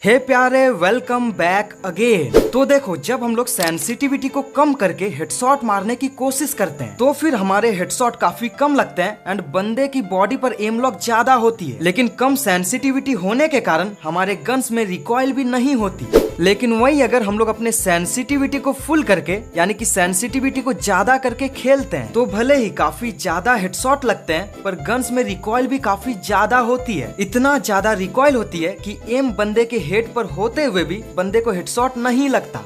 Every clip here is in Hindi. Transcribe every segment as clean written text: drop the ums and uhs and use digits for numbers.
हे प्यारे, वेलकम बैक अगेन। तो देखो, जब हम लोग सेंसिटिविटी को कम करके हेडशॉट मारने की कोशिश करते हैं तो फिर हमारे हेडशॉट काफी कम लगते हैं एंड बंदे की बॉडी पर एम लॉक ज्यादा होती है। लेकिन कम सेंसिटिविटी होने के कारण हमारे गन्स में रिकॉइल भी नहीं होती। लेकिन वही अगर हम लोग अपने सेंसिटिविटी को फुल करके यानी कि सेंसिटिविटी को ज्यादा करके खेलते हैं तो भले ही काफी ज्यादा हेडशॉट लगते हैं पर गन्स में रिकॉइल भी काफी ज्यादा होती है। इतना ज्यादा रिकॉइल होती है कि एम बंदे के हेड पर होते हुए भी बंदे को हेडशॉट नहीं लगता।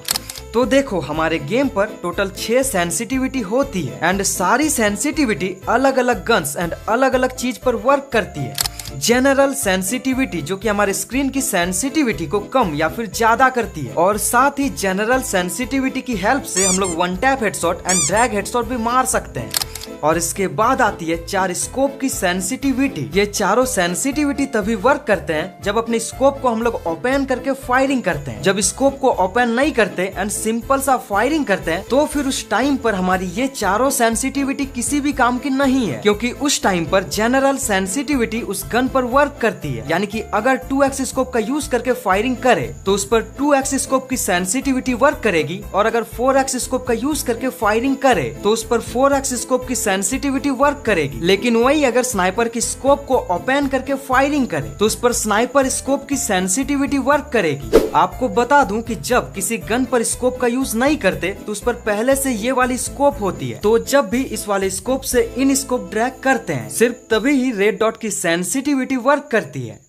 तो देखो, हमारे गेम पर टोटल 6 सेंसिटिविटी होती है एंड सारी सेंसिटिविटी अलग अलग गन्स एंड अलग अलग चीज पर वर्क करती है। जनरल सेंसिटिविटी जो कि हमारे स्क्रीन की सेंसिटिविटी को कम या फिर ज्यादा करती है और साथ ही जनरल सेंसिटिविटी की हेल्प से हम लोग one tap headshot and drag headshot भी मार सकते हैं। और इसके बाद आती है 4 स्कोप की सेंसिटिविटी। ये चारों सेंसिटिविटी तभी वर्क करते हैं जब अपने स्कोप को हम लोग ओपन करके फायरिंग करते हैं। जब स्कोप को ओपन नहीं करते एंड सिंपल सा फायरिंग करते हैं तो फिर उस टाइम पर हमारी ये चारों सेंसिटिविटी किसी भी काम की नहीं है, क्योंकि उस टाइम पर जनरल सेंसिटिविटी उस गन पर वर्क करती है। यानी कि अगर 2x स्कोप का यूज करके फायरिंग करे तो उस पर 2x स्कोप की सेंसिटिविटी वर्क करेगी और अगर 4x स्कोप का यूज करके फायरिंग करे तो उस पर 4x स्कोप की सेंसिटिविटी वर्क करेगी। लेकिन वही अगर स्नाइपर की स्कोप को ओपन करके फायरिंग करे तो उस पर स्नाइपर स्कोप की सेंसिटिविटी वर्क करेगी। आपको बता दूं कि जब किसी गन पर स्कोप का यूज नहीं करते तो उस पर पहले से ये वाली स्कोप होती है, तो जब भी इस वाले स्कोप से इन स्कोप ड्रैग करते हैं सिर्फ तभी ही रेड डॉट की सेंसिटिविटी वर्क करती है।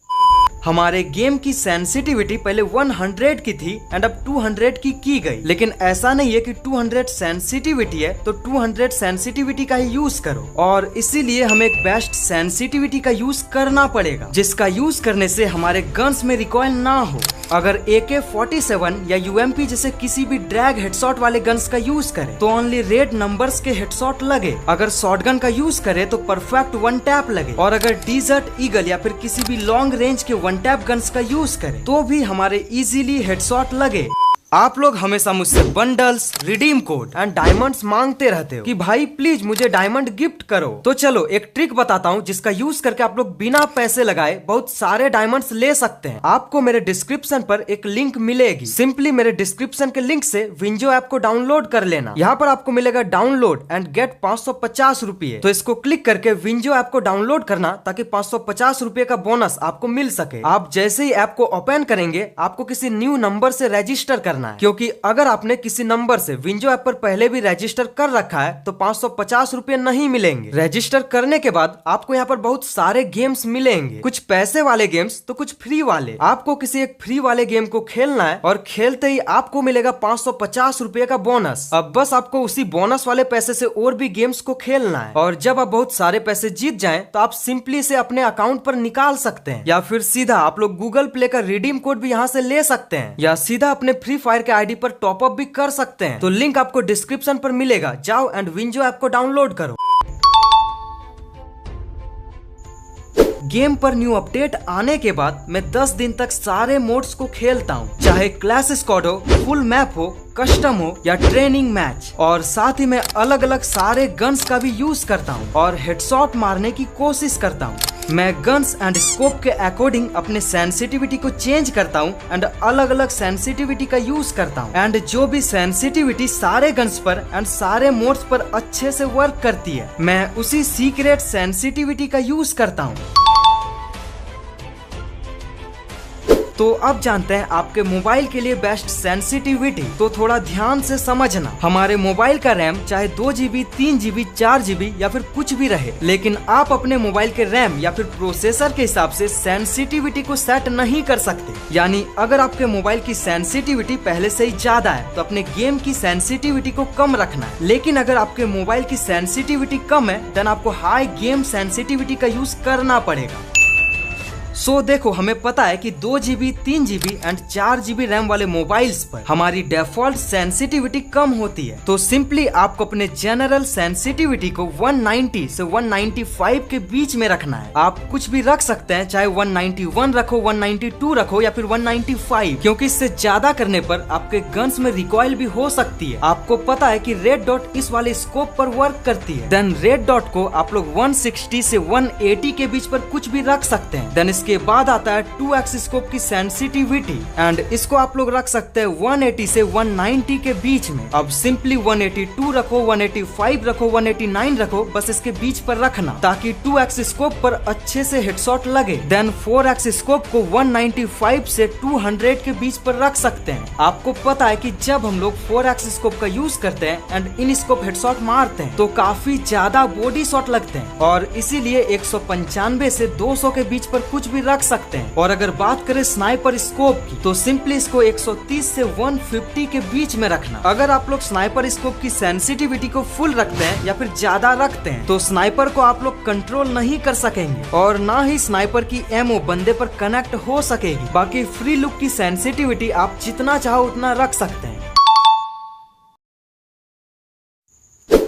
हमारे गेम की सेंसिटिविटी पहले 100 की थी एंड अब 200 की गई। लेकिन ऐसा नहीं है कि 200 सेंसिटिविटी है तो 200 सेंसिटिविटी का ही यूज करो, और इसीलिए हमें एक बेस्ट सेंसिटिविटी का यूज करना पड़ेगा जिसका यूज करने से हमारे गन्स में रिकॉइल ना हो। अगर AK-47 या UMP जैसे किसी भी ड्रैग हेडशॉट वाले गन्स का यूज करे तो ओनली रेड नंबर्स के हेडशॉट लगे। अगर शॉटगन का यूज करे तो परफेक्ट वन टैप लगे, और अगर डिजर्ट ईगल या फिर किसी भी लॉन्ग रेंज के वन टैप गन्स का यूज करे तो भी हमारे इजीली हेडशॉट लगे। आप लोग हमेशा मुझसे bundles, redeem code and diamonds मांगते रहते हो कि भाई प्लीज मुझे डायमंड गिफ्ट करो। तो चलो एक ट्रिक बताता हूँ जिसका यूज करके आप लोग बिना पैसे लगाए बहुत सारे डायमंड्स ले सकते हैं। आपको मेरे डिस्क्रिप्शन पर एक लिंक मिलेगी, सिंपली मेरे डिस्क्रिप्शन के लिंक से विंजो ऐप को डाउनलोड कर लेना। यहाँ पर आपको मिलेगा डाउनलोड एंड गेट 550 रुपए। तो इसको क्लिक करके विंजो ऐप को डाउनलोड करना ताकि 550 रुपए का बोनस आपको मिल सके। आप जैसे ही ऐप को ओपन करेंगे आपको किसी न्यू नंबर से रजिस्टर करना है, क्योंकि अगर आपने किसी नंबर से विंजो ऐप पर पहले भी रजिस्टर कर रखा है तो 550 रुपए नहीं मिलेंगे। रजिस्टर करने के बाद आपको यहाँ पर बहुत सारे गेम्स मिलेंगे, कुछ पैसे वाले गेम्स तो कुछ फ्री वाले। आपको किसी एक फ्री वाले गेम को खेलना है और खेलते ही आपको मिलेगा 550 रुपए का बोनस। अब बस आपको उसी बोनस वाले पैसे से और भी गेम्स को खेलना है, और जब आप बहुत सारे पैसे जीत जाएं तो आप सिंपली से अपने अकाउंट पर निकाल सकते हैं, या फिर सीधा आप लोग गूगल प्ले का रिडीम कोड भी यहाँ से ले सकते हैं, या सीधा अपने फ्री फायर के आईडी पर टॉप अप भी कर सकते हैं। तो लिंक आपको डिस्क्रिप्शन पर मिलेगा, जाओ एंड विंजो ऐप को डाउनलोड करो। गेम पर न्यू अपडेट आने के बाद मैं 10 दिन तक सारे मोड्स को खेलता हूँ, चाहे क्लास स्क्वाड हो, फुल मैप हो, कस्टम हो या ट्रेनिंग मैच, और साथ ही मैं अलग अलग सारे गन्स का भी यूज करता हूँ और हेडशॉट मारने की कोशिश करता हूँ। मैं गन्स एंड स्कोप के अकॉर्डिंग अपने सेंसिटिविटी को चेंज करता हूँ एंड अलग अलग सेंसिटिविटी का यूज करता हूँ, एंड जो भी सेंसिटिविटी सारे गन्स पर एंड सारे मोड्स पर अच्छे से वर्क करती है मैं उसी सीक्रेट सेंसिटिविटी का यूज करता हूँ। तो अब जानते हैं आपके मोबाइल के लिए बेस्ट सेंसिटिविटी। तो थोड़ा ध्यान से समझना, हमारे मोबाइल का रैम चाहे 2GB, 3GB, 4GB या फिर कुछ भी रहे, लेकिन आप अपने मोबाइल के रैम या फिर प्रोसेसर के हिसाब से सेंसिटिविटी को सेट नहीं कर सकते। यानी अगर आपके मोबाइल की सेंसिटिविटी पहले से ही ज्यादा है तो अपने गेम की सेंसिटिविटी को कम रखना है, लेकिन अगर आपके मोबाइल की सेंसिटिविटी कम है देन आपको हाई गेम सेंसिटिविटी का यूज करना पड़ेगा। सो देखो, हमें पता है कि 2GB, 3GB and 4GB RAM वाले मोबाइल्स पर हमारी डिफॉल्ट सेंसिटिविटी कम होती है। तो सिंपली आपको अपने जनरल सेंसिटिविटी को 190 से 195 के बीच में रखना है। आप कुछ भी रख सकते हैं, चाहे 191 रखो, 192 रखो या फिर 195, क्योंकि इससे ज्यादा करने पर आपके गन्स में रिकॉइल भी हो सकती है। आपको पता है कि रेड डॉट इस वाले स्कोप पर वर्क करती है, देन रेड डॉट को आप लोग 160 से 180 के बीच पर कुछ भी रख सकते हैं। देन इसके उसके बाद आता है 2x स्कोप की सेंसिटिविटी एंड इसको आप लोग रख सकते हैं 180 से 190 के बीच में। अब सिंपली 182 रखो, 185 रखो, 189 रखो, बस इसके बीच पर रखना ताकि 2x स्कोप पर अच्छे से हेडशॉट लगे। देन 4x स्कोप को 195 से 200 के बीच पर रख सकते हैं। आपको पता है कि जब हम लोग 4x स्कोप का यूज करते हैं एंड इन स्कोप हेडशॉट मारते हैं तो काफी ज्यादा बॉडी शॉट लगते हैं और इसीलिए 195 से 200 के बीच पर कुछ भी रख सकते हैं। और अगर बात करें स्नाइपर स्कोप की तो सिंपली इसको 130 से 150 के बीच में रखना। अगर आप लोग स्नाइपर स्कोप की सेंसिटिविटी को फुल रखते हैं या फिर ज्यादा रखते हैं तो स्नाइपर को आप लोग कंट्रोल नहीं कर सकेंगे और ना ही स्नाइपर की एमओ बंदे पर कनेक्ट हो सकेगी। बाकी फ्री लुक की सेंसिटिविटी आप जितना चाहो उतना रख सकते हैं।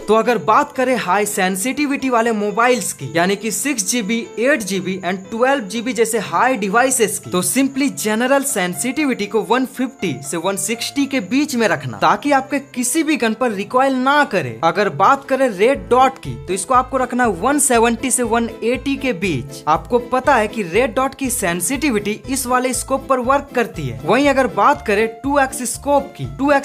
तो अगर बात करें हाई सेंसिटिविटी वाले मोबाइल्स की यानी कि 6GB, 8GB एंड 12GB जैसे हाई डिवाइसेस की तो सिंपली जनरल सेंसिटिविटी को 150 से 160 के बीच में रखना ताकि आपके किसी भी गन पर रिकॉइल ना करे। अगर बात करें रेड डॉट की तो इसको आपको रखना 170 से 180 के बीच। आपको पता है कि रेड डॉट की सेंसिटिविटी इस वाले स्कोप पर वर्क करती है। वहीं अगर बात करें 2x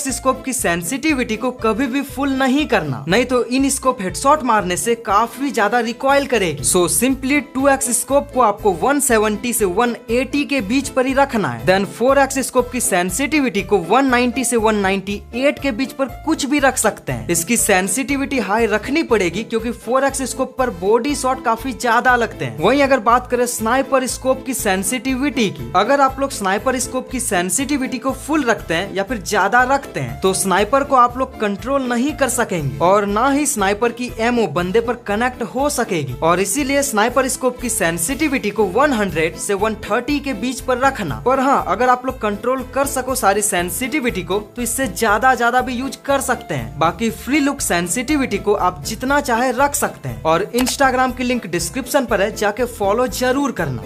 स्कोप की सेंसिटिविटी को कभी भी फुल नहीं करना, नहीं तो इन स्कोप हेडशॉट मारने से काफी ज्यादा रिकॉइल करेगी। सो सिंपली 2x स्कोप को आपको 170 से 180 के बीच पर ही रखना है। देन 4x स्कोप की सेंसिटिविटी को 190 से 198 के बीच पर कुछ भी रख सकते हैं। इसकी सेंसिटिविटी हाई रखनी पड़ेगी क्योंकि 4x स्कोप पर बॉडी शॉट काफी ज्यादा लगते हैं। वहीं अगर बात करें स्नाइपर स्कोप की सेंसिटिविटी की, अगर आप लोग स्नाइपर स्कोप की सेंसिटिविटी को फुल रखते हैं या फिर ज्यादा रखते हैं तो स्नाइपर को आप लोग कंट्रोल नहीं कर सकेंगे और ना ही स्नाइपर की एमओ बंदे पर कनेक्ट हो सकेगी और इसीलिए स्नाइपर स्कोप की सेंसिटिविटी को 100 से 130 के बीच पर रखना। पर हाँ, अगर आप लोग कंट्रोल कर सको सारी सेंसिटिविटी को तो इससे ज्यादा भी यूज कर सकते हैं। बाकी फ्री लुक सेंसिटिविटी को आप जितना चाहे रख सकते हैं और इंस्टाग्राम की लिंक डिस्क्रिप्शन पर है, जाके फॉलो जरूर करना।